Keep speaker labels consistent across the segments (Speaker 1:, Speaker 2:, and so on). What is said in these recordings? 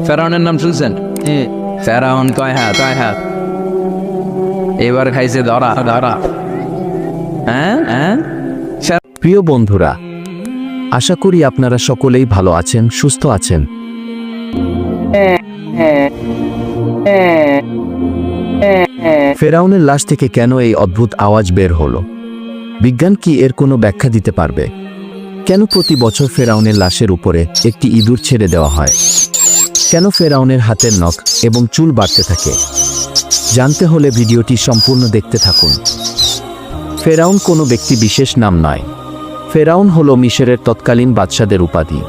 Speaker 1: ফেরাউনের নাম শুনছেন? ফেরাউন কয় হাত। এবার খাইছে ধরা। হ্যাঁ।
Speaker 2: প্রিয় বন্ধুরা, আশা করি আপনারা সকলেই ভালো আছেন, সুস্থ আছেন। ফেরাউনের লাশ থেকে কেন এই অদ্ভুত আওয়াজ বের হলো? বিজ্ঞান কি এর কোনো ব্যাখ্যা দিতে পারবে? কেন প্রতি বছর ফেরাউনের লাশের উপরে একটি ইঁদুর ছেড়ে দেওয়া হয়? কেন ফেরাউনের হাতের নখ এবং চুল বাড়তে থাকে? জানতে হলে ভিডিওটি সম্পূর্ণ দেখতে থাকুন। ফেরাউন কোনো ব্যক্তি বিশেষ নাম নয়। ফেরাউন হলো মিশরের তৎকালীন বাদশাদের উপাধি।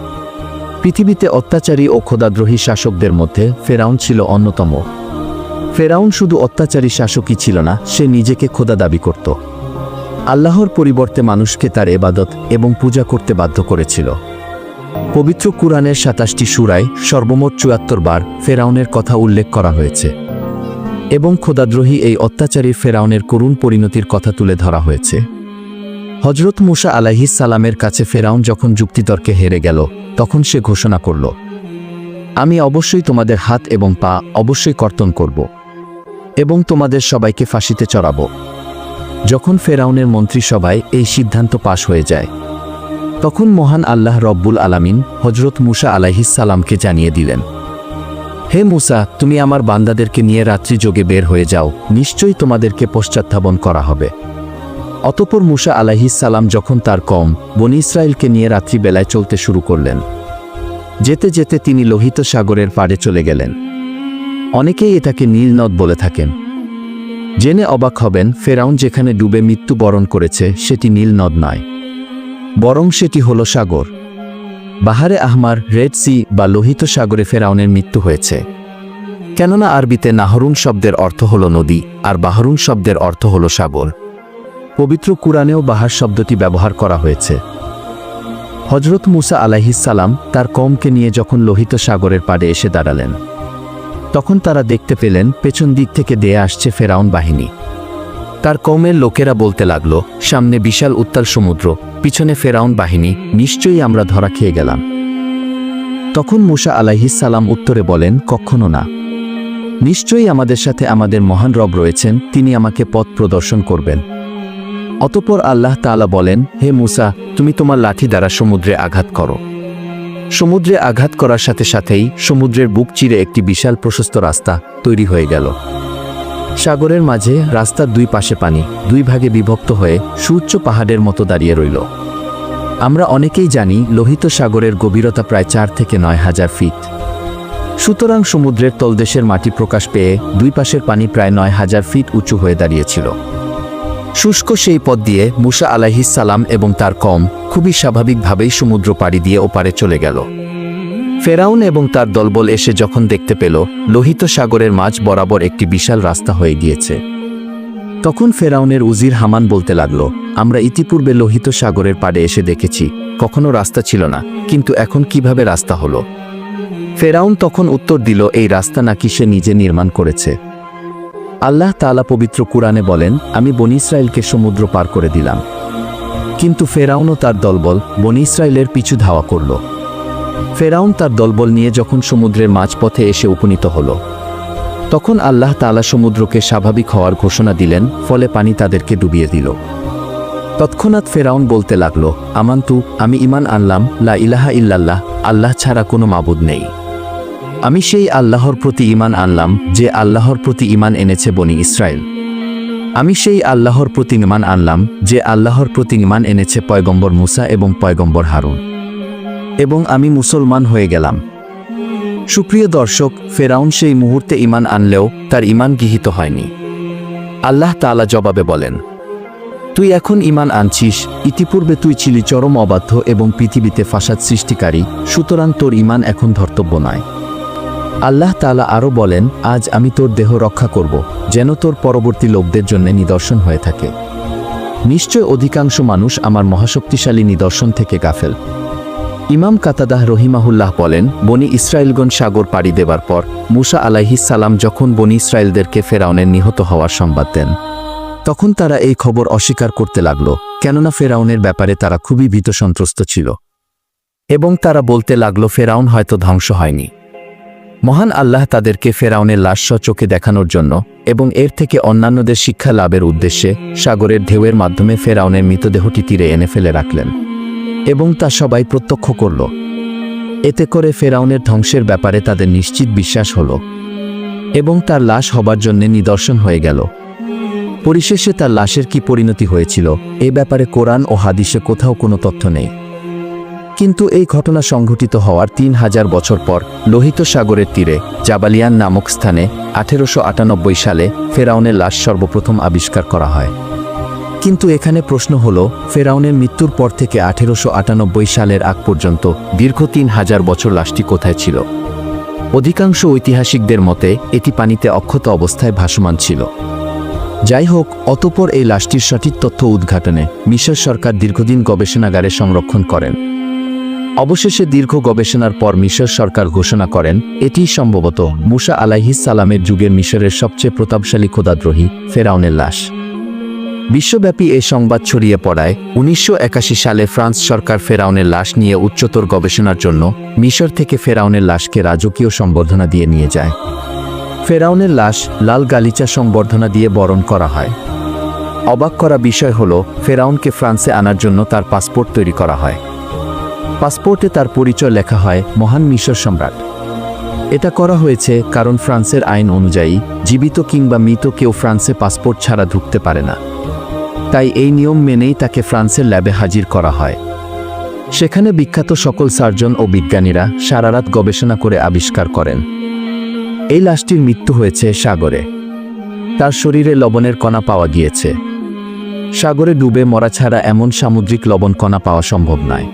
Speaker 2: পৃথিবীতে অত্যাচারী ও খোদাদ্রোহী শাসকদের মধ্যে ফেরাউন ছিল অন্যতম। ফেরাউন শুধু অত্যাচারী শাসকই ছিল না, সে নিজেকে খোদা দাবি করত। আল্লাহর পরিবর্তে মানুষকে তার ইবাদত এবং পূজা করতে বাধ্য করেছিল। পবিত্র কুরআনের ২৭টি সূরায় সর্বমোট ৭৪ বার ফেরাউনের কথা উল্লেখ করা হয়েছে এবং খোদাদ্রোহী এই অত্যাচারী ফেরাউনের করুণ পরিণতির কথা তুলে ধরা হয়েছে। হযরত মূসা আলাইহিস সালামের কাছে ফেরাউন যখন যুক্তিতর্কে হেরে গেল, তখন সে ঘোষণা করল, আমি অবশ্যই তোমাদের হাত এবং পা অবশ্যই কর্তন করব এবং তোমাদের সবাইকে ফাঁসিতে চড়াব। যখন ফেরাউনের মন্ত্রিসভায় এই সিদ্ধান্ত পাশ হয়ে যায়, তখন মহান আল্লাহ রব্বুল আলামিন হযরত মূসা আলাইহিস সালামকে জানিয়ে দিলেন, হে মূসা, তুমি আমার বান্দাদেরকে নিয়ে রাত্রি যোগে বের হয়ে যাও, নিশ্চয়ই তোমাদেরকে পশ্চাৎধাবন করা হবে। অতঃপর মূসা আলাইহিস সালাম যখন তার কওম বনী ইসরাইলকে নিয়ে রাত্রিবেলায় চলতে শুরু করলেন, যেতে যেতে তিনি লোহিত সাগরের পাড়ে চলে গেলেন। অনেকেই এটাকে নীল নদ বলে থাকেন। জেনে অবাক হবেন, ফেরাউন যেখানে ডুবে মৃত্যুবরণ করেছে সেটি নীল নদ নয়, বরং সেটি হলো সাগর। বাহারে আহমার, রেড সি বা লোহিত সাগরে ফেরাউনের মৃত্যু হয়েছে। কেননা আরবিতে নাহরুন শব্দের অর্থ হলো নদী, আর বাহরুন শব্দের অর্থ হলো সাগর। পবিত্র কুরআনেও বাহার শব্দটি ব্যবহার করা হয়েছে। হযরত মূসা আলাইহিস সালাম তার কওমকে নিয়ে যখন লোহিত সাগরের পাড়ে এসে দাঁড়ালেন, তখন তারা দেখতে পেলেন পেছন দিক থেকে দেয়ে আসছে ফেরাউন বাহিনী। তার কওমের লোকেরা বলতে লাগলো, সামনে বিশাল উত্তাল সমুদ্র, পিছনে ফেরাউন বাহিনী, নিশ্চয়ই আমরা ধরা খেয়ে গেলাম। তখন মূসা আলাইহিস সালাম উত্তরে বলেন, কখনো না, নিশ্চয়ই আমাদের সাথে আমাদের মহান রব রয়েছেন, তিনি আমাকে পথ প্রদর্শন করবেন। অতঃপর আল্লাহ তাআলা বলেন, হে মূসা, তুমি তোমার লাঠি দ্বারা সমুদ্রে আঘাত করো। সমুদ্রে আঘাত করার সাথে সাথেই সমুদ্রের বুক চিরে একটি বিশাল প্রশস্ত রাস্তা তৈরি হয়ে গেল। সাগরের মাঝে রাস্তার দুই পাশে পানি দুই ভাগে বিভক্ত হয়ে সুউচ্চ পাহাড়ের মতো দাঁড়িয়ে রইল। আমরা অনেকেই জানি লোহিত সাগরের গভীরতা প্রায় ৪ থেকে ৯ হাজার ফিট। সুতরাং সমুদ্রের তলদেশের মাটি প্রকাশ পেয়ে দুই পাশের পানি প্রায় ৯ হাজার ফিট উঁচু হয়ে দাঁড়িয়েছিল। শুষ্ক সেই পথ দিয়ে মূসা আলাইহিস সালাম এবং তার কওম খুবই স্বাভাবিকভাবেই সমুদ্র পাড়ি দিয়ে ওপারে চলে গেল। ফেরাউন এবং তার দলবল এসে যখন দেখতে পেল লোহিত সাগরের মাঝ বরাবর একটি বিশাল রাস্তা হয়ে গিয়েছে, তখন ফেরাউনের উজির হামান বলতে লাগলো, আমরা ইতিপূর্বে লোহিত সাগরের পাড়ে এসে দেখেছি, কখনো রাস্তা ছিল না, কিন্তু এখন কিভাবে রাস্তা হলো? ফেরাউন তখন উত্তর দিল, এই রাস্তা নাকি সে নিজে নির্মাণ করেছে। আল্লাহ তাআলা পবিত্র কুরআনে বলেন, আমি বনী ইসরাইলকে সমুদ্র পার করে দিলাম, কিন্তু ফেরাউন ও তার দলবল বনী ইসরাইলের পিছু ধাওয়া করল। ফেরাউন তার দলবল নিয়ে যখন সমুদ্রের মাঝপথে এসে উপনীত হল, তখন আল্লাহ তাআলা সমুদ্রকে স্বাভাবিক হওয়ার ঘোষণা দিলেন, ফলে পানি তাদেরকে ডুবিয়ে দিল। তৎক্ষণাৎ ফেরাউন বলতে লাগলো, আমান্তু, আমি ঈমান আনলাম, লা ইলাহা ইল্লাল্লাহ, আল্লাহ ছাড়া কোনো মাবুদ নেই। আমি সেই আল্লাহর প্রতি ঈমান আনলাম যে আল্লাহর প্রতি ঈমান এনেছে বনী ইসরাইল। আমি সেই আল্লাহর প্রতি ঈমান আনলাম যে আল্লাহর প্রতি ঈমান এনেছে পয়গম্বর মূসা এবং পয়গম্বর হারুন, এবং আমি মুসলমান হয়ে গেলাম। সুপ্রিয় দর্শক, ফেরাউন সেই মুহূর্তে ঈমান আনলেও তার ঈমান গৃহীত হয়নি। আল্লাহ তাআলা জবাবে বলেন, তুই এখন ঈমান আনছিস, ইতিপূর্বে তুই ছিলি চরম অবাধ্য এবং পৃথিবীতে ফাসাদ সৃষ্টিকারী, সুতরাং তোর ঈমান এখন ধর্তব্য নয়। আল্লাহ তাআলা আরও বলেন, আজ আমি তোর দেহ রক্ষা করব, যেন তোর পরবর্তী লোকদের জন্য নিদর্শন হয়ে থাকে। নিশ্চয় অধিকাংশ মানুষ আমার মহাশক্তিশালী নিদর্শন থেকে গাফেল। ইমাম কাতাদাহ রহিমাহুল্লাহ বলেন, বনী ইসরাইলগণ সাগর পাড়ি দেবার পর মূসা আলাইহিস সালাম যখন বনী ইসরাইলদেরকে ফেরাউনের নিহত হওয়ার সংবাদ দেন, তখন তারা এই খবর অস্বীকার করতে লাগল, কেননা ফেরাউনের ব্যাপারে তারা খুবই ভীত সন্ত্রস্ত ছিল এবং তারা বলতে লাগল, ফেরাউন হয়তো ধ্বংস হয়নি। মহান আল্লাহ তাদেরকে ফেরাউনের লাশ চোখে দেখানোর জন্য এবং এর থেকে অন্যান্যদের শিক্ষা লাভের উদ্দেশ্যে সাগরের ঢেউয়ের মাধ্যমে ফেরাউনের মৃতদেহটি তীরে এনে ফেলে রাখলেন এবং তা সবাই প্রত্যক্ষ করল। এতে করে ফেরাউনের ধ্বংসের ব্যাপারে তাদের নিশ্চিত বিশ্বাস হল এবং তার লাশ হবার জন্য নিদর্শন হয়ে গেল। পরিশেষে তার লাশের কি পরিণতি হয়েছিল এ ব্যাপারে কোরআন ও হাদিসে কোথাও কোনো তথ্য নেই। কিন্তু এই ঘটনা সংঘটিত হওয়ার ৩,০০০ বছর পর লোহিত সাগরের তীরে জাবালিয়ান নামক স্থানে ১৮৯৮ সালে ফেরাউনের লাশ সর্বপ্রথম আবিষ্কার করা হয়। কিন্তু এখানে প্রশ্ন হল, ফেরাউনের মৃত্যুর পর থেকে ১৮৯৮ সালের আগ পর্যন্ত দীর্ঘ ৩,০০০ বছর লাশটি কোথায় ছিল? অধিকাংশ ঐতিহাসিকদের মতে এটি পানিতে অক্ষত অবস্থায় ভাসমান ছিল। যাই হোক, অতঃপর এই লাশটির সঠিক তথ্য উদ্ঘাটনে মিশর সরকার দীর্ঘদিন গবেষণাগারে সংরক্ষণ করেন। অবশেষে দীর্ঘ গবেষণার পর মিশর সরকার ঘোষণা করেন এটিই সম্ভবত মুসা আলাইহিস সালামের যুগের মিশরের সবচেয়ে প্রতাপশালী খোদাদ্রোহী ফেরাউনের লাশ। বিশ্বব্যাপী এ সংবাদ ছড়িয়ে পড়ায় ১৯৮১ সালে ফ্রান্স সরকার ফেরাউনের লাশ নিয়ে উচ্চতর গবেষণার জন্য মিশর থেকে ফেরাউনের লাশকে রাজকীয় সংবর্ধনা দিয়ে নিয়ে যায়। ফেরাউনের লাশ লাল গালিচা সংবর্ধনা দিয়ে বরণ করা হয়। অবাক করা বিষয় হল, ফেরাউনকে ফ্রান্সে আনার জন্য তার পাসপোর্ট তৈরি করা হয়। পাসপোর্টে তার পরিচয় লেখা হয় মহান মিশর সম্রাট। এটা করা হয়েছে কারণ ফ্রান্সের আইন অনুযায়ী জীবিত কিংবা মৃত কেউ ফ্রান্সে পাসপোর্ট ছাড়া ঢুকতে পারে না। তাই এই নিয়ম মেনেই তাকে ফ্রান্সের ল্যাবে হাজির করা হয়। সেখানে বিখ্যাত সকল সার্জন ও বিজ্ঞানীরা সারারাত গবেষণা করে আবিষ্কার করেন এই লাশটির মৃত্যু হয়েছে সাগরে। তার শরীরে লবণের কণা পাওয়া গিয়েছে। সাগরে ডুবে মরা ছাড়া এমন সামুদ্রিক লবণ কণা পাওয়া সম্ভব নয়।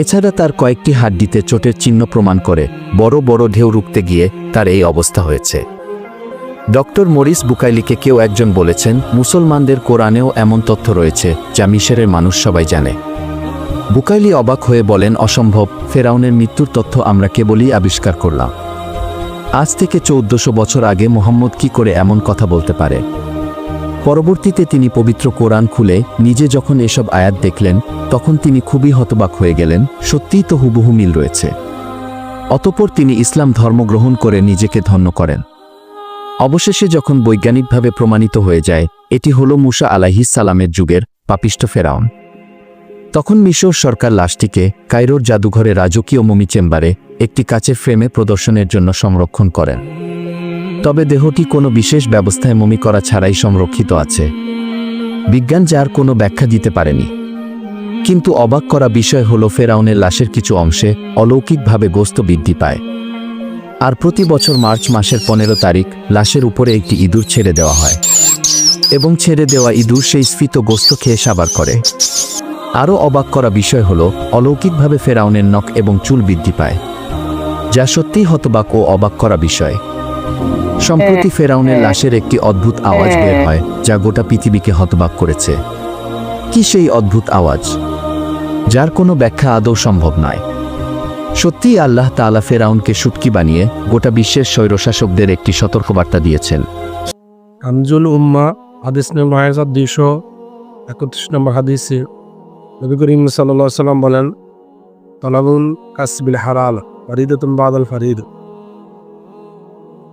Speaker 2: এছাড়া তার কয়েকটি হাড্ডিতে চোটের চিহ্ন প্রমাণ করে বড় বড় ঢেউ রুখতে গিয়ে তার এই অবস্থা হয়েছে। ডক্টর মরিস বুকাইলিকে কেউ একজন বলেছেন, মুসলমানদের কোরআনেও এমন তথ্য রয়েছে যা মিশরের মানুষ সবাই জানে। বুকাইলি অবাক হয়ে বলেন, অসম্ভব, ফেরাউনের মৃত্যুর তথ্য আমরা কেবলই আবিষ্কার করলাম। আজ থেকে ১৪০০ বছর আগে মুহাম্মদ কি করে এমন কথা বলতে পারে? পরবর্তীতে তিনি পবিত্র কোরআন খুলে নিজে যখন এসব আয়াত দেখলেন তখন তিনি খুবই হতবাক হয়ে গেলেন। সত্যিই তো হুবহু মিল রয়েছে। অতঃপর তিনি ইসলাম ধর্ম গ্রহণ করে নিজেকে ধন্য করেন। অবশেষে যখন বৈজ্ঞানিকভাবে প্রমাণিত হয়ে যায় এটি হলো মুসা আলাইহিস সালামের যুগের পাপিষ্ঠ ফেরাউন, তখন মিশর সরকার লাশটিকে কায়রোর জাদুঘরে রাজকীয় মমি চেম্বারে একটি কাচের ফ্রেমে প্রদর্শনের জন্য সংরক্ষণ করেন। তবে দেহটি কোনো বিশেষ ব্যবস্থায় মমি করা ছাড়াই সংরক্ষিত আছে। বিজ্ঞান যার কোনো ব্যাখ্যা দিতে পারেনি। কিন্তু অবাক করা বিষয় হলো, ফেরাউনের লাশের কিছু অংশে অলৌকিকভাবে গোস্ত বৃদ্ধি পায়। আর প্রতি বছর মার্চ মাসের ১৫ তারিখ লাশের উপরে একটি ইঁদুর ছেড়ে দেওয়া হয় এবং ছেড়ে দেওয়া ইঁদুর সেই স্ফীত গোস্ত খেয়ে সাবার করে। আরও অবাক করা বিষয় হলো, অলৌকিকভাবে ফেরাউনের নখ এবং চুল বৃদ্ধি পায়, যা সত্যিই হতবাক ও অবাক করা বিষয়। সম্প্রতি ফেরাউনের লাশের একটি অদ্ভুত আওয়াজ বের হয় যা গোটা পৃথিবীকে হতবাক করেছে। কি সেই অদ্ভুত আওয়াজ যার কোনো ব্যাখ্যা আদৌ সম্ভব নয়? সত্যিই আল্লাহ তাআলা ফেরাউনকে শুটকি বানিয়ে গোটা বিশ্বের স্বৈরশাসকদের একটি সতর্কবার্তা দিয়েছেন।
Speaker 3: কানজুল উম্মাহ হাদিস নম্বর 2231 নম্বর হাদিসে নবী করিম সাল্লাল্লাহু আলাইহি সাল্লাম বলেন, তালাবুল কাসবিল হালাল ফারিদাতুন বাদাল ফারিদ।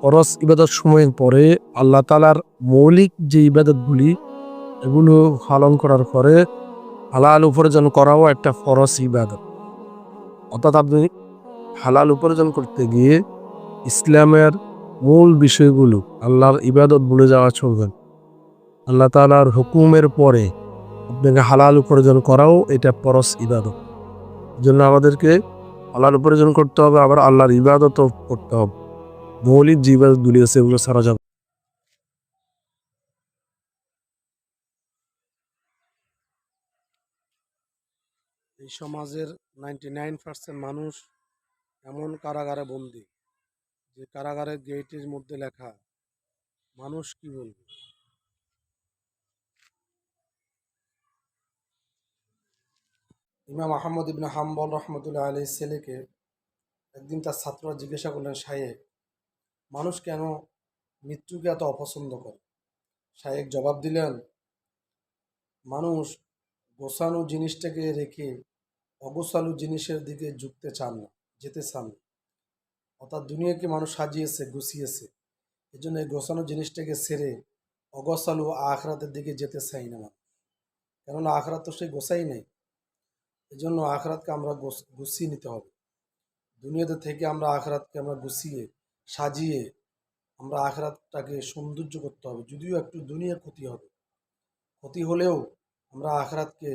Speaker 3: ফরজ ইবাদত সময়ের পরে আল্লাহ তাআলার মৌলিক যে ইবাদতগুলি এগুলো পালন করার পরে হালাল উপার্জন করাও একটা ফরজ ইবাদত। অর্থাৎ আপনি হালাল উপার্জন করতে গিয়ে ইসলামের মূল বিষয়গুলো, আল্লাহর ইবাদত ভুলে যাওয়া চলবে না। আল্লাহ তাআলার হুকুমের পরে আপনাকে হালাল উপার্জন করাও এটা ফরজ ইবাদত। জন্য আমাদেরকে হালাল উপার্জন করতে হবে, আবার আল্লাহর ইবাদতও করতে হবে। মৌলিক যে ইবাদতগুলি আছে এগুলো ছাড়া যাবে। এই সমাজের 99% মানুষ এমন কারাগারে বন্দী যে কারাগারের গেটের মধ্যে লেখা মানুষ কি বলবে। ইমাম আহমদ ইবনে হাম্বল রহমতুল্লাহ আলাইহির ছেলেকে একদিন তার ছাত্ররা জিজ্ঞাসা করলেন, শায়েখ, মানুষ কেন মৃত্যুকে এত অপছন্দ করে? শায়েখ জবাব দিলেন, মানুষ গোছানো জিনিসটাকে রেখে অগোছালো জিনিসের দিকে যেতে চান না। অর্থাৎ দুনিয়াকে মানুষ সাজিয়েছে, গুছিয়েছে। এই জন্য এই গোছানো জিনিসটাকে ছেড়ে অগোছালো আখরাতের দিকে যেতে চাই না মানুষ। কেননা আখরাত তো সেই গোছাই নেই। এই জন্য আখরাতকে আমরা গুছিয়ে নিতে হবে। দুনিয়াতে থেকে আমরা আখরাতকে আমরা গুছিয়ে সাজিয়ে আমরা আখরাতটাকে সৌন্দর্য করতে হবে। যদিও একটু দুনিয়ার ক্ষতি হবে, ক্ষতি হলেও আমরা আখরাতকে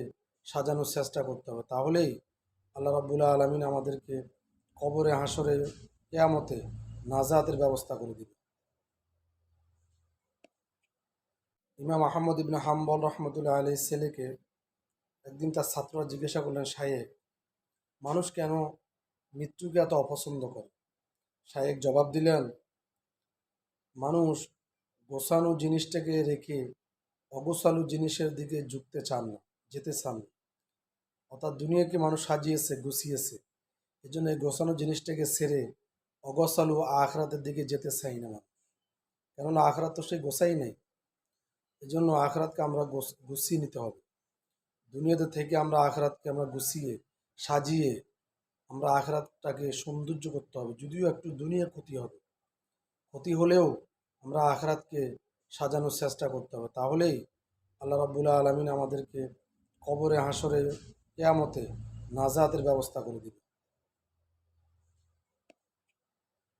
Speaker 3: সাজানোর চেষ্টা করতে হবে। তাহলেই আল্লাহ রাব্বুল আলামিন আমাদেরকে কবরে, হাসরে, কিয়ামতে নাজাতের ব্যবস্থা করে দিবে। ইমাম আহমদ ইবনে হাম্বল রহমতুল্লাহ আলাইহির ছেলেকে একদিন তার ছাত্ররা জিজ্ঞাসা করলেন, শায়েখ, মানুষ কেন মৃত্যুকে এত অপছন্দ করে? শায়েখ জবাব দিলেন, মানুষ গোছানো জিনিসটাকে রেখে অগোছালো জিনিসের দিকে যেতে চান না। অর্থাৎ দুনিয়াকে মানুষ সাজিয়েছে, গুছিয়েছে। এই জন্য এই গোছানো জিনিসটাকে ছেড়ে অগোছালো আখরাতের দিকে যেতে চাই না মানুষ। কেননা আখরাত তো সেই গোছাই নেই। এই জন্য আখরাতকে আমরা গুছিয়ে নিতে হবে। দুনিয়াতে থেকে আমরা আখরাতকে আমরা গুছিয়ে সাজিয়ে আমরা আখরাতটাকে সৌন্দর্য করতে হবে। যদিও একটু দুনিয়ার ক্ষতি হবে, ক্ষতি হলেও আমরা আখরাতকে সাজানোর চেষ্টা করতে হবে। তাহলেই আল্লাহ রাব্বুল আলামিন আমাদেরকে কবরে, হাসরে, কিয়ামতে নাজাতের ব্যবস্থা করে দিবে।